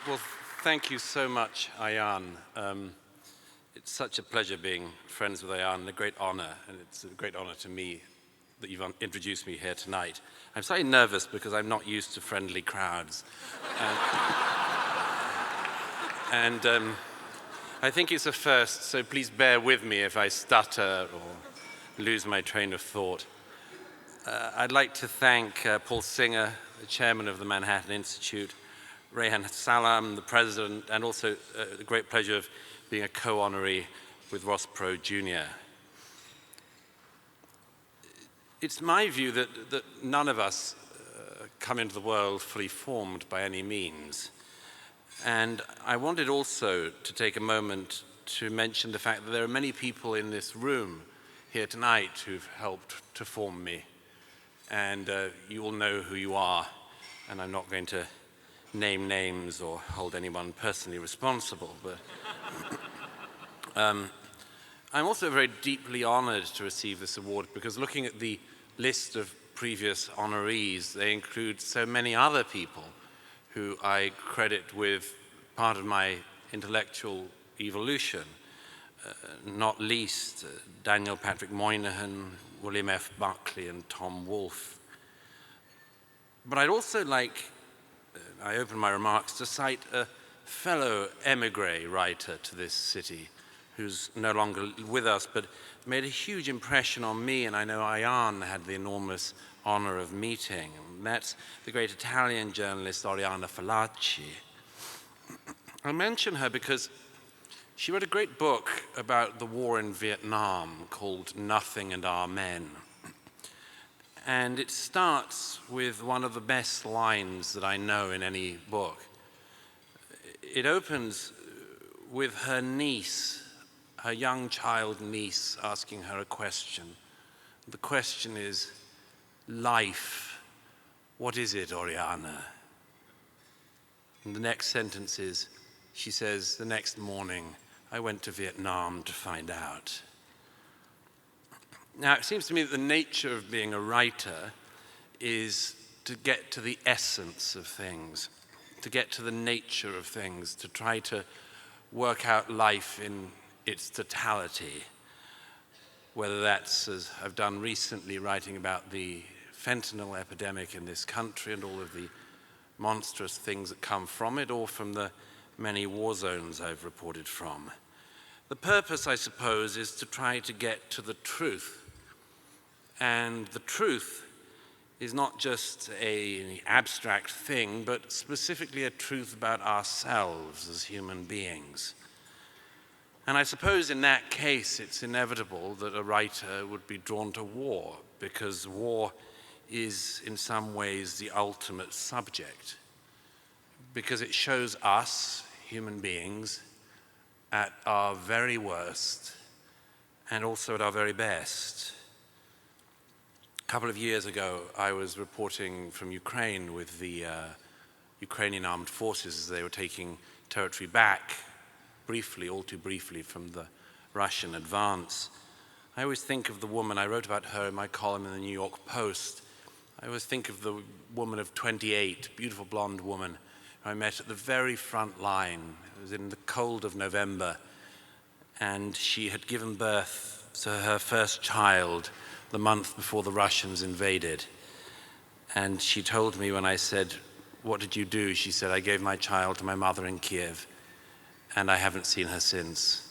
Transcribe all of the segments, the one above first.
Well, thank you so much, Ayan. It's such a pleasure being friends with Ayan, a great honor, and it's a great honor to me that you've introduced me here tonight. I'm slightly nervous because I'm not used to friendly crowds. And I think it's a first, so please bear with me if I stutter or lose my train of thought. I'd like to thank Paul Singer, the chairman of the Manhattan Institute, Rehan Salam, the president, and also the great pleasure of being a co-honoree with Ross Perot Jr. It's my view that none of us come into the world fully formed by any means. And I wanted also to take a moment to mention the fact that there are many people in this room here tonight who've helped to form me. And you all know who you are, and I'm not going to name names or hold anyone personally responsible, but I'm also very deeply honored to receive this award because looking at the list of previous honorees, they include so many other people who I credit with part of my intellectual evolution, not least Daniel Patrick Moynihan, William F. Buckley, and Tom Wolfe. But I'd also like, I open my remarks to cite a fellow émigré writer to this city who's no longer with us, but made a huge impression on me, and I know Ayan had the enormous honor of meeting. And that's the great Italian journalist Oriana Fallaci. I mention her because she wrote a great book about the war in Vietnam called Nothing and Our Men. And it starts with one of the best lines that I know in any book. It opens with her niece, her young child niece, asking her a question. The question is, life, what is it, Oriana? And the next sentence is, she says, the next morning, I went to Vietnam to find out. Now, it seems to me that the nature of being a writer is to get to the essence of things, to get to the nature of things, to try to work out life in its totality, whether that's, as I've done recently, writing about the fentanyl epidemic in this country and all of the monstrous things that come from it, or from the many war zones I've reported from. The purpose, I suppose, is to try to get to the truth. And the truth is not just an abstract thing, but specifically a truth about ourselves as human beings. And I suppose in that case, it's inevitable that a writer would be drawn to war, because war is in some ways the ultimate subject, because it shows us, human beings, at our very worst and also at our very best. A couple of years ago, I was reporting from Ukraine with the Ukrainian armed forces as they were taking territory back, briefly, all too briefly, from the Russian advance. I always think of the woman, I wrote about her in my column in the New York Post. I always think of the woman of 28, beautiful blonde woman, who I met at the very front line. It was in the cold of November, and she had given birth to her first child the month before the Russians invaded. And she told me when I said, "What did you do?" She said, "I gave my child to my mother in Kiev, and I haven't seen her since."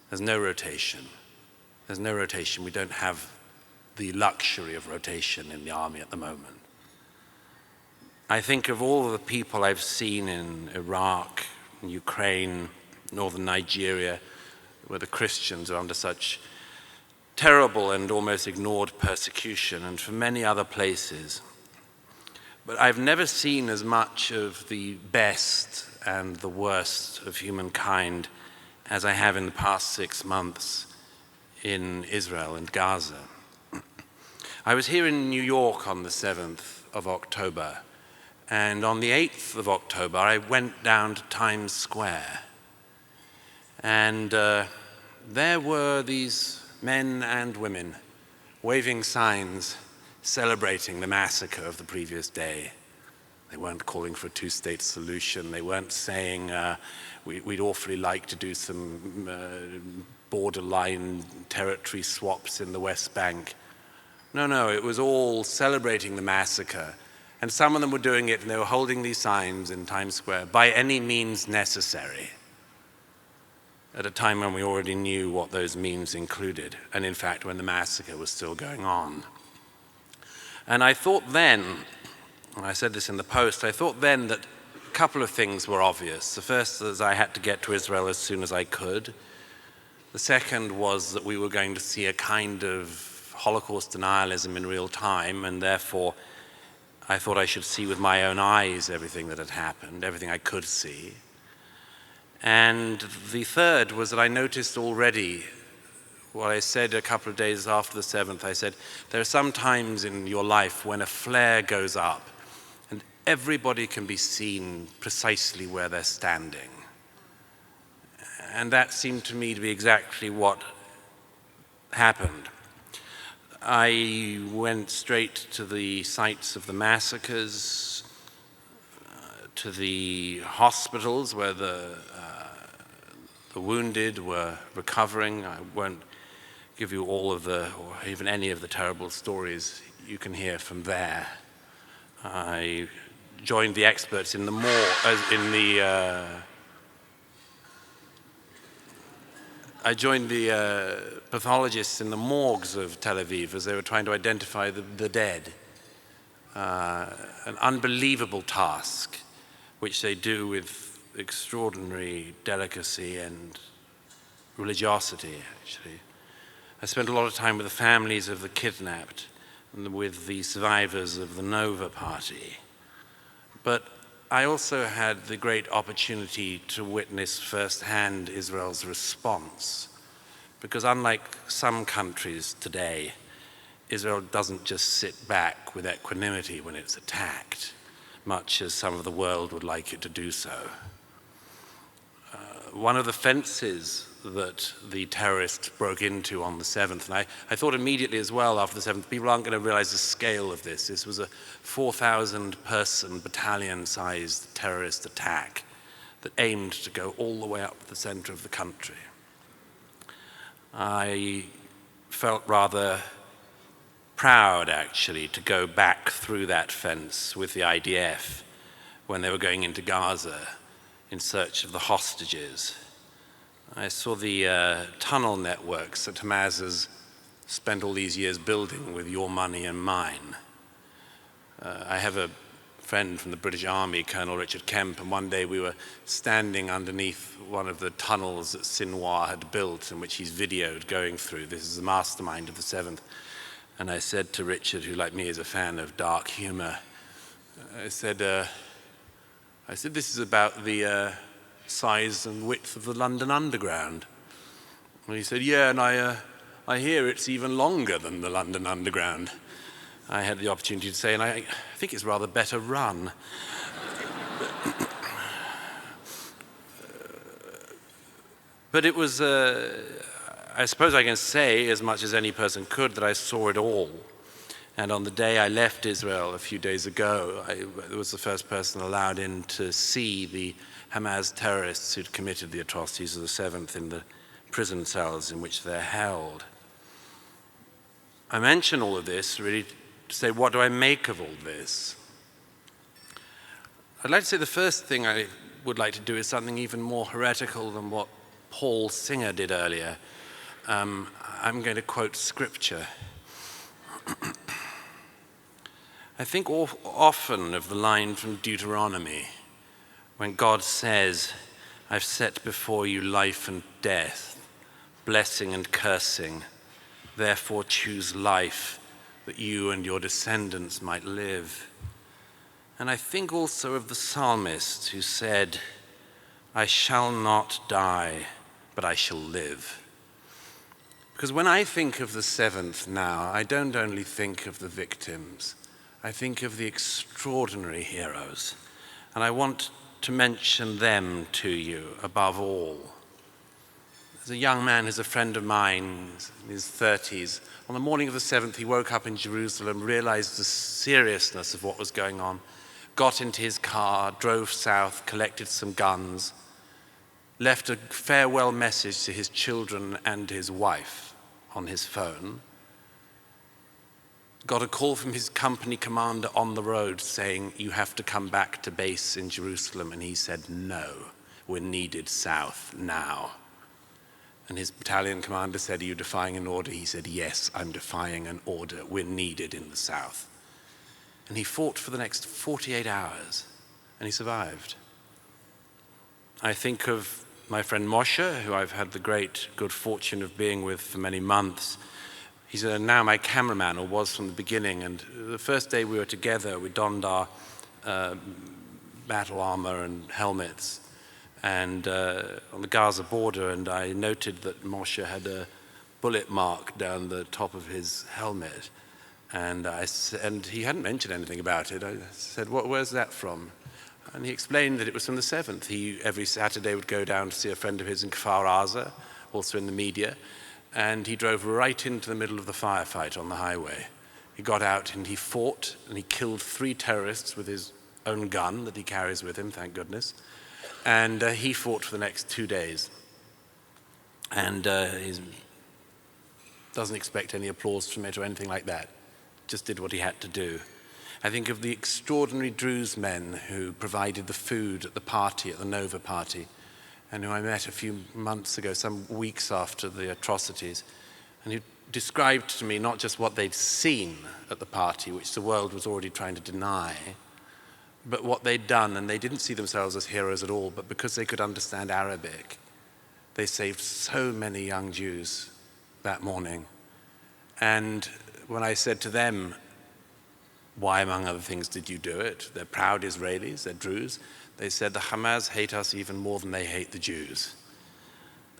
There's no rotation. There's no rotation. We don't have the luxury of rotation in the army at the moment. I think of all the people I've seen in Iraq, in Ukraine, northern Nigeria, where the Christians are under such terrible and almost ignored persecution, and for many other places. But I've never seen as much of the best and the worst of humankind as I have in the past 6 months in Israel and Gaza. I was here in New York on the 7th of October, and on the 8th of October, I went down to Times Square. And there were these men and women waving signs celebrating the massacre of the previous day. They weren't calling for a two-state solution. They weren't saying, we'd awfully like to do some borderline territory swaps in the West Bank. No, it was all celebrating the massacre. And some of them were doing it, and they were holding these signs in Times Square, by any means necessary, at a time when we already knew what those means included, and in fact, when the massacre was still going on. And I thought then, and I said this in the Post, I thought then that a couple of things were obvious. The first is I had to get to Israel as soon as I could. The second was that we were going to see a kind of Holocaust denialism in real time, and therefore I thought I should see with my own eyes everything that had happened, everything I could see. And the third was that I noticed already what I said a couple of days after the 7th. I said, there are some times in your life when a flare goes up and everybody can be seen precisely where they're standing. And that seemed to me to be exactly what happened. I went straight to the sites of the massacres, to the hospitals where the wounded were recovering. I won't give you all of the, or even any of the terrible stories you can hear from there. I joined the experts in the I joined the pathologists in the morgues of Tel Aviv as they were trying to identify the dead. An unbelievable task, which they do with extraordinary delicacy and religiosity, actually. I spent a lot of time with the families of the kidnapped and with the survivors of the Nova Party. But I also had the great opportunity to witness firsthand Israel's response, because unlike some countries today, Israel doesn't just sit back with equanimity when it's attacked, much as some of the world would like it to do so. One of the fences that the terrorists broke into on the 7th, and I thought immediately as well after the 7th, people aren't going to realize the scale of this. This was a 4,000-person battalion-sized terrorist attack that aimed to go all the way up the center of the country. I felt rather proud, actually, to go back through that fence with the IDF when they were going into Gaza in search of the hostages. I saw the tunnel networks that Hamas has spent all these years building with your money and mine. I have a friend from the British Army, Colonel Richard Kemp, and one day we were standing underneath one of the tunnels that Sinwar had built, in which he's videoed going through. This is the mastermind of the 7th. And I said to Richard, who like me is a fan of dark humor, I said, this is about the size and width of the London Underground. And he said, yeah, and I hear it's even longer than the London Underground. I had the opportunity to say, and I think it's rather better run. But it was, I suppose I can say, as much as any person could, that I saw it all. And on the day I left Israel a few days ago, I was the first person allowed in to see the Hamas terrorists who'd committed the atrocities of the 7th in the prison cells in which they're held. I mention all of this really to say, what do I make of all this? I'd like to say the first thing I would like to do is something even more heretical than what Paul Singer did earlier. I'm going to quote scripture. I think often of the line from Deuteronomy, when God says, I've set before you life and death, blessing and cursing, therefore choose life, that you and your descendants might live. And I think also of the psalmist who said, I shall not die, but I shall live. Because when I think of the 7th now, I don't only think of the victims, I think of the extraordinary heroes. And I want to mention them to you above all. There's a young man who's a friend of mine in his 30s. On the morning of the 7th, he woke up in Jerusalem, realized the seriousness of what was going on, got into his car, drove south, collected some guns, left a farewell message to his children and his wife on his phone, got a call from his company commander on the road saying, "You have to come back to base in Jerusalem." And he said, "No, we're needed south now." And his battalion commander said, "Are you defying an order?" He said, "Yes, I'm defying an order. We're needed in the south." And he fought for the next 48 hours, and he survived. I think of my friend Moshe, who I've had the great good fortune of being with for many months. He's now my cameraman, or was from the beginning, and the first day we were together, we donned our battle armor and helmets, and on the Gaza border, and I noted that Moshe had a bullet mark down the top of his helmet, and he hadn't mentioned anything about it. I said, "Where's that from?" And he explained that it was from the 7th. He every Saturday would go down to see a friend of his in Kfar Aza, also in the media, and he drove right into the middle of the firefight on the highway. He got out and he fought, and he killed 3 terrorists with his own gun that he carries with him, thank goodness. And he fought for the next 2 days. And he doesn't expect any applause from it or anything like that. Just did what he had to do. I think of the extraordinary Druze men who provided the food at the party, at the Nova party, and who I met a few months ago, some weeks after the atrocities, and who described to me not just what they'd seen at the party, which the world was already trying to deny, but what they'd done. And they didn't see themselves as heroes at all, but because they could understand Arabic, they saved so many young Jews that morning. And when I said to them, "Why, among other things, did you do it?" They're proud Israelis, they're Druze. They said, "The Hamas hate us even more than they hate the Jews."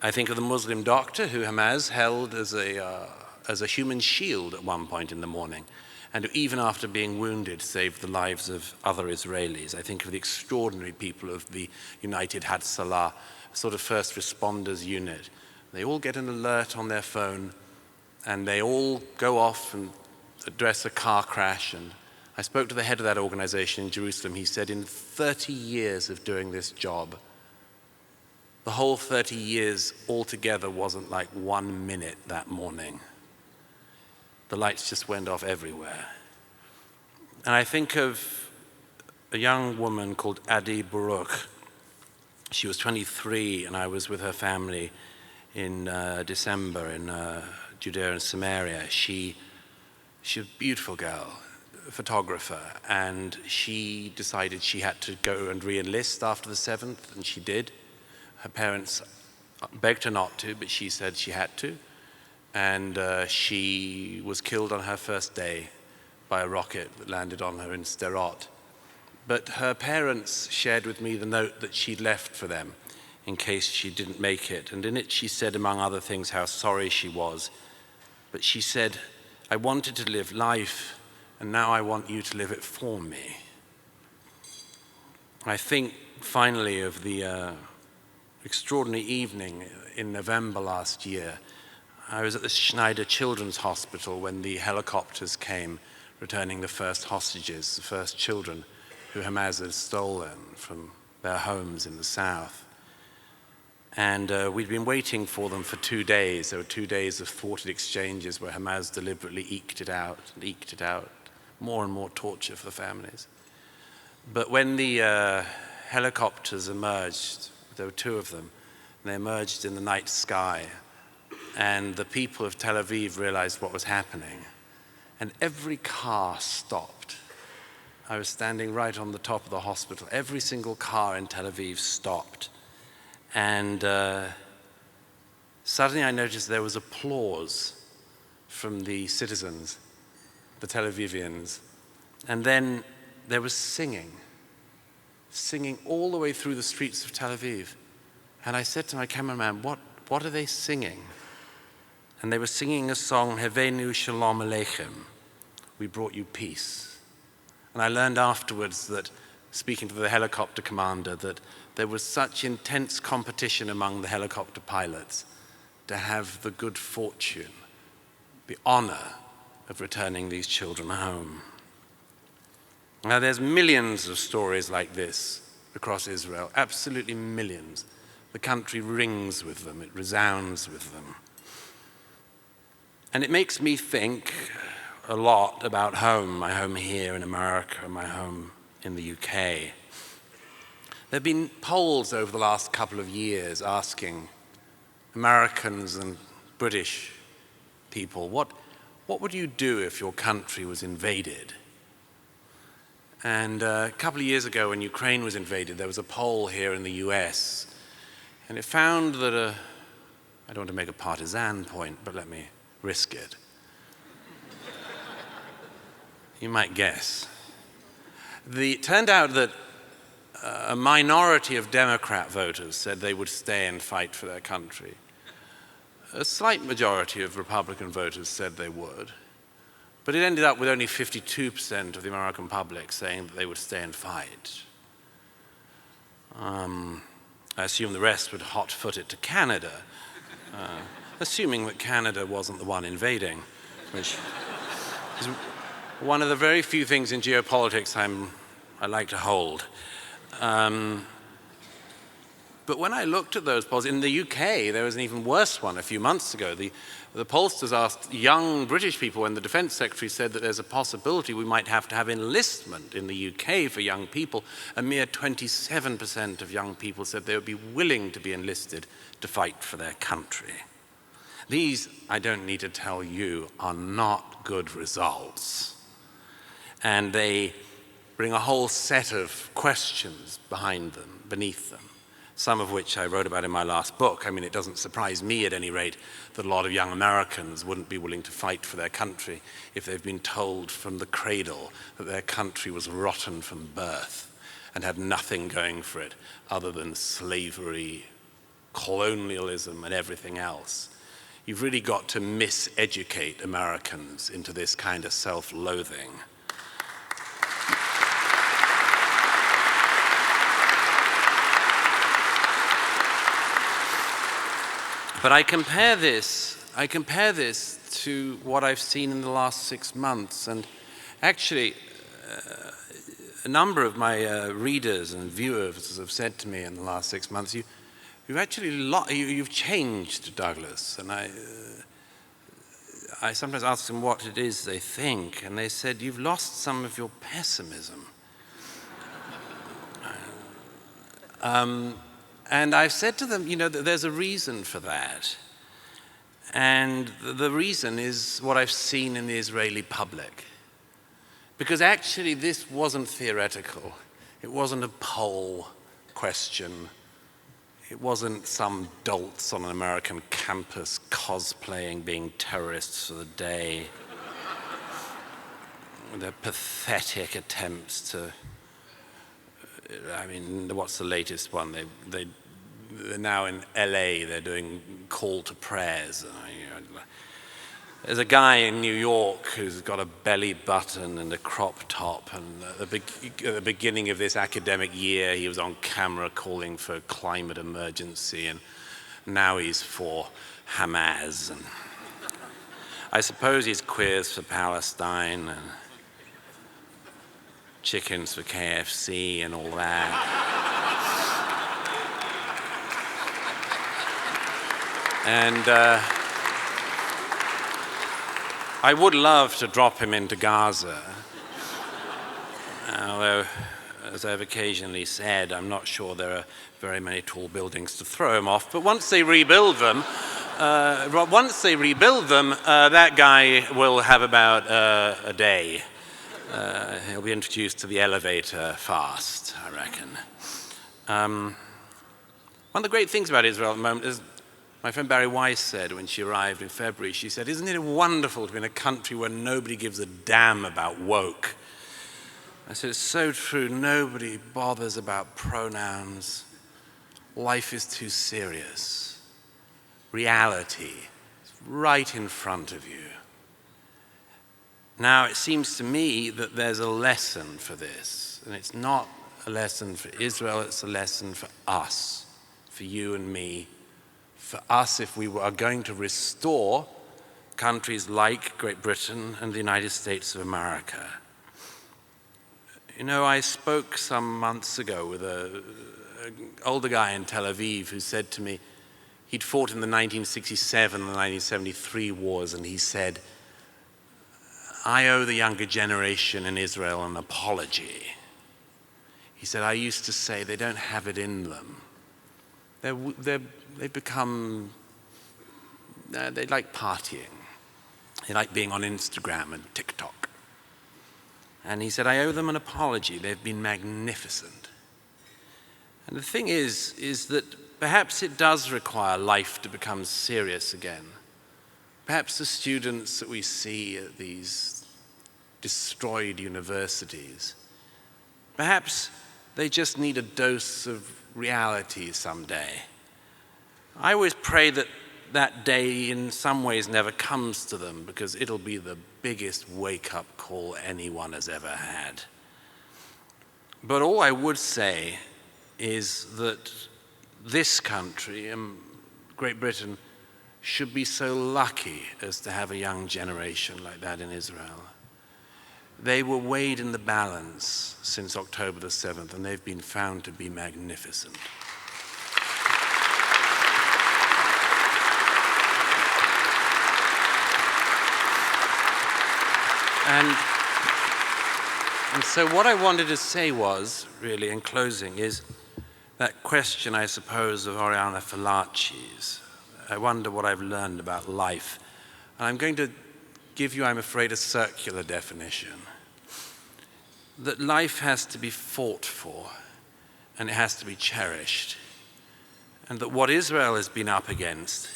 I think of the Muslim doctor who Hamas held as a human shield at one point in the morning, and who, even after being wounded, saved the lives of other Israelis. I think of the extraordinary people of the United Hatzalah, a sort of first responders unit. They all get an alert on their phone, and they all go off and address a car crash. And I spoke to the head of that organization in Jerusalem. He said, in 30 years of doing this job, the whole 30 years altogether wasn't like 1 minute that morning. The lights just went off everywhere. And I think of a young woman called Adi Baruch. She was 23, and I was with her family in December in Judea and Samaria. She's a beautiful girl, a photographer, and she decided she had to go and re-enlist after the 7th, and she did. Her parents begged her not to, but she said she had to. And she was killed on her first day by a rocket that landed on her in Sderot. But her parents shared with me the note that she'd left for them in case she didn't make it. And in it she said, among other things, how sorry she was. But she said, "I wanted to live life, and now I want you to live it for me." I think, finally, of the extraordinary evening in November last year. I was at the Schneider Children's Hospital when the helicopters came, returning the first hostages, the first children who Hamas had stolen from their homes in the south. And we'd been waiting for them for 2 days. There were 2 days of thwarted exchanges where Hamas deliberately eked it out, more and more torture for the families. But when the helicopters emerged, there were 2 of them, and they emerged in the night sky, and the people of Tel Aviv realized what was happening, and every car stopped. I was standing right on the top of the hospital. Every single car in Tel Aviv stopped. And suddenly I noticed there was applause from the citizens, the Tel Avivians. And then there was singing all the way through the streets of Tel Aviv. And I said to my cameraman, what are they singing? And they were singing a song, Hevenu Shalom Aleichem, we brought you peace. And I learned afterwards that, speaking to the helicopter commander, that there was such intense competition among the helicopter pilots to have the good fortune, the honor of returning these children home. Now, there's millions of stories like this across Israel, absolutely millions. The country rings with them, it resounds with them. And it makes me think a lot about home, my home here in America, my home in the UK. There have been polls over the last couple of years asking Americans and British people, what would you do if your country was invaded? And a couple of years ago when Ukraine was invaded, there was a poll here in the US, and it found that I don't want to make a partisan point, but let me risk it. You might guess. It turned out that a minority of Democrat voters said they would stay and fight for their country. A slight majority of Republican voters said they would. But it ended up with only 52% of the American public saying that they would stay and fight. I assume the rest would hot-foot it to Canada, assuming that Canada wasn't the one invading, which is one of the very few things in geopolitics I like to hold. But when I looked at those polls, in the UK, there was an even worse one a few months ago. The pollsters asked young British people when the Defence Secretary said that there's a possibility we might have to have enlistment in the UK for young people. A mere 27% of young people said they would be willing to be enlisted to fight for their country. These, I don't need to tell you, are not good results. And they bring a whole set of questions beneath them. Some of which I wrote about in my last book. I mean, it doesn't surprise me at any rate that a lot of young Americans wouldn't be willing to fight for their country if they've been told from the cradle that their country was rotten from birth and had nothing going for it other than slavery, colonialism, and everything else. You've really got to miseducate Americans into this kind of self-loathing. But I compare this to what I've seen in the last 6 months, and actually a number of my readers and viewers have said to me in the last 6 months, you've changed, Douglas. And I sometimes ask them what it is they think, and they said, you've lost some of your pessimism. And I've said to them, that there's a reason for that. And the reason is what I've seen in the Israeli public. Because actually this wasn't theoretical. It wasn't a poll question. It wasn't some dolts on an American campus cosplaying being terrorists for the day. Their pathetic attempts to, what's the latest one? They're now in LA, they're doing call to prayers. There's a guy in New York who's got a belly button and a crop top, and at the beginning of this academic year, he was on camera calling for climate emergency, and now he's for Hamas. And I suppose he's queers for Palestine, and chickens for KFC and all that. And I would love to drop him into Gaza, although, as I've occasionally said, I'm not sure there are very many tall buildings to throw him off. But once they rebuild them, that guy will have about a day. He'll be introduced to the elevator fast, I reckon. One of the great things about Israel at the moment is, my friend Barry Weiss said when she arrived in February, she said, isn't it wonderful to be in a country where nobody gives a damn about woke? I said, it's so true. Nobody bothers about pronouns. Life is too serious. Reality is right in front of you. Now, it seems to me that there's a lesson for this, and it's not a lesson for Israel, it's a lesson for us, for you and me, for us if we are going to restore countries like Great Britain and the United States of America. You know, I spoke some months ago with an older guy in Tel Aviv who said to me, he'd fought in the 1967 and the 1973 wars, and he said, I owe the younger generation in Israel an apology. He said, I used to say they don't have it in them. They've become, they like partying. They like being on Instagram and TikTok. And he said, I owe them an apology. They've been magnificent. And the thing is that perhaps it does require life to become serious again. Perhaps the students that we see at these destroyed universities, perhaps they just need a dose of reality someday. I always pray that that day in some ways never comes to them, because it'll be the biggest wake-up call anyone has ever had. But all I would say is that this country, Great Britain, should be so lucky as to have a young generation like that in Israel. They were weighed in the balance since October the 7th, and they've been found to be magnificent. And so what I wanted to say was, really, in closing, is that question, I suppose, of Oriana Fallaci's. I wonder what I've learned about life. And I'm going to give you, I'm afraid, a circular definition. That life has to be fought for, and it has to be cherished. And that what Israel has been up against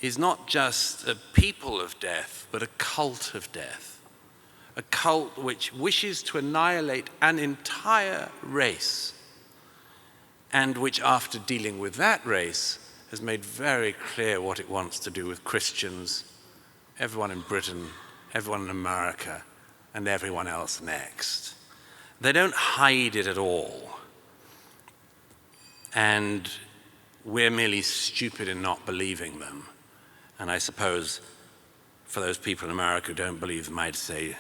is not just a people of death, but a cult of death. A cult which wishes to annihilate an entire race, and which, after dealing with that race, has made very clear what it wants to do with Christians, everyone in Britain, everyone in America, and everyone else next. They don't hide it at all. And we're merely stupid in not believing them. And I suppose for those people in America who don't believe them, I'd say,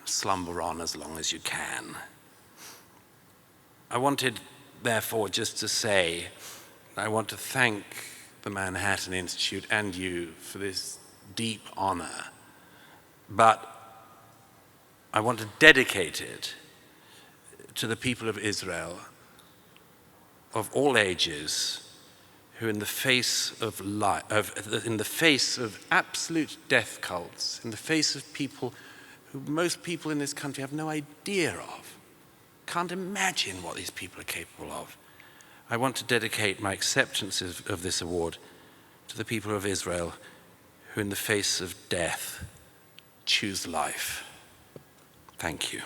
slumber on as long as you can. I wanted, therefore, just to say, I want to thank the Manhattan Institute and you for this deep honor, but I want to dedicate it to the people of Israel of all ages, who in the face of absolute death cults, in the face of people who most people in this country have no idea of, can't imagine what these people are capable of. I want to dedicate my acceptance of this award to the people of Israel who in the face of death choose life. Thank you.